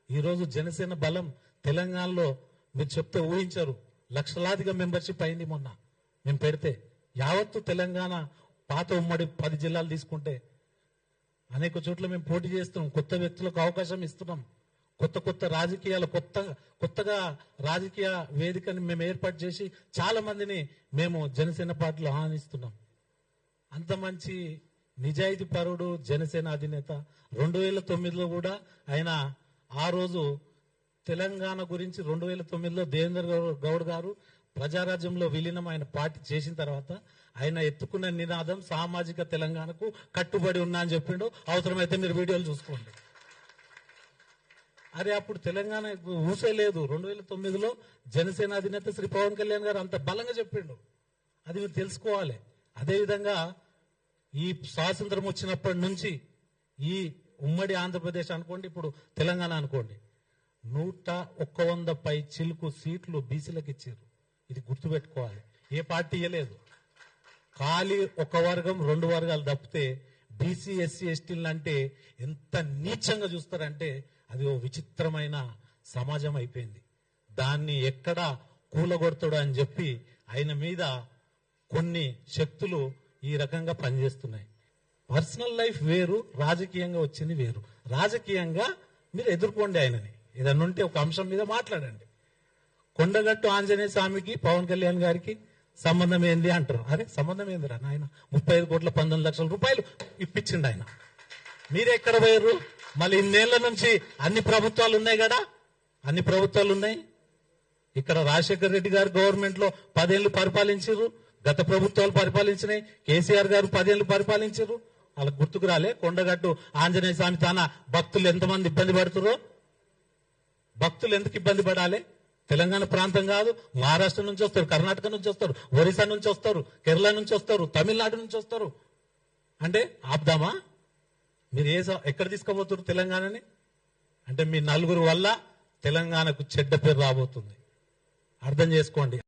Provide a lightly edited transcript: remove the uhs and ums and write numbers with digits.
ఈరోజు జనసేన బలం తెలంగాణలో మీరు చెప్తే ఊహించరు. లక్షలాదిగా మెంబర్షిప్ అయింది మొన్న మేము పెడితే. యావత్తు తెలంగాణ పాత ఉమ్మడి 10 జిల్లాలు తీసుకుంటే అనేక చోట్ల మేము పోటీ చేస్తున్నాం. కొత్త వ్యక్తులకు అవకాశం ఇస్తున్నాం. కొత్త రాజకీయాలు కొత్తగా రాజకీయ వేదికని మేము ఏర్పాటు చేసి చాలా మందిని మేము జనసేన పార్టీలో ఆహ్వానిస్తున్నాం. అంత మంచి నిజాయితీ పరుడు జనసేన అధినేత. 2009లో కూడా ఆయన ఆ రోజు తెలంగాణ గురించి 2009లో దేవేంద్ర గౌడ్ గారు ప్రజారాజ్యంలో విలీనం ఆయన పార్టీ చేసిన తర్వాత ఆయన ఎత్తుకున్న నినాదం సామాజిక తెలంగాణకు కట్టుబడి ఉన్నా అని చెప్పిండు. అవసరమైతే మీరు వీడియోలు చూసుకోండి. అరే అప్పుడు తెలంగాణ ఊసే లేదు. 2009లో జనసేన అధినేత శ్రీ పవన్ కళ్యాణ్ గారు అంత బలంగా చెప్పిండు. అది మీరు తెలుసుకోవాలి. అదేవిధంగా ఈ స్వాతంత్రం వచ్చినప్పటి నుంచి ఈ ఉమ్మడి ఆంధ్రప్రదేశ్ అనుకోండి, ఇప్పుడు తెలంగాణ అనుకోండి, 101 పై చిలుకు సీట్లు బీసీలకు ఇచ్చారు. ఇది గుర్తుపెట్టుకోవాలి. ఏ పార్టీ ఇవ్వలేదు. ఖాళీ ఒక వర్గం 2 వర్గాలు తప్పితే బీసీ ఎస్సీ ఎస్టీలు అంటే ఎంత నీచంగా చూస్తారంటే అది ఓ విచిత్రమైన సమాజం అయిపోయింది. దాన్ని ఎక్కడ కూలగొడతాడు అని చెప్పి ఆయన మీద కొన్ని శక్తులు ఈ రకంగా పనిచేస్తున్నాయి. పర్సనల్ లైఫ్ వేరు, రాజకీయంగా వచ్చింది వేరు. రాజకీయంగా మీరు ఎదుర్కోండి ఆయనని. ఏదన్నా ఉంటే ఒక అంశం మీద మాట్లాడండి. కొండగట్టు ఆంజనేయ స్వామికి పవన్ కళ్యాణ్ గారికి సంబంధం ఏంది అంటారు. అరే సంబంధం ఏందిరా ఆయన 35 కోట్ల 19 లక్షల రూపాయలు ఇప్పించిండు ఆయన. మీరెక్కడ పోయారు? మళ్ళీ ఇన్నేళ్ల నుంచి అన్ని ప్రభుత్వాలు ఉన్నాయి కదా, అన్ని ప్రభుత్వాలు ఉన్నాయి. ఇక్కడ రాజశేఖర్ రెడ్డి గారు గవర్నమెంట్ లో 10 ఏళ్లు పరిపాలించారు. గత ప్రభుత్వాలు పరిపాలించినాయి. కేసీఆర్ గారు 10 ఏళ్లు పరిపాలించారు. వాళ్ళకి గుర్తుకు రాలే కొండగట్టు ఆంజనేయ స్వామి తాన భక్తులు ఎంతమంది ఇబ్బంది పడుతురో? భక్తులు ఎందుకు ఇబ్బంది పడాలి? తెలంగాణ ప్రాంతం కాదు, మహారాష్ట్ర నుంచి వస్తారు, కర్ణాటక నుంచి వస్తారు, ఒరిస్సా నుంచి వస్తారు, కేరళ నుంచి వస్తారు, తమిళనాడు నుంచి వస్తారు. అంటే ఆపుదామా? మీరు ఎక్కడ తీసుకోబోతున్నారు తెలంగాణని? అంటే మీ నలుగురు వల్ల తెలంగాణకు చెడ్డ పేరు రాబోతుంది. అర్థం చేసుకోండి.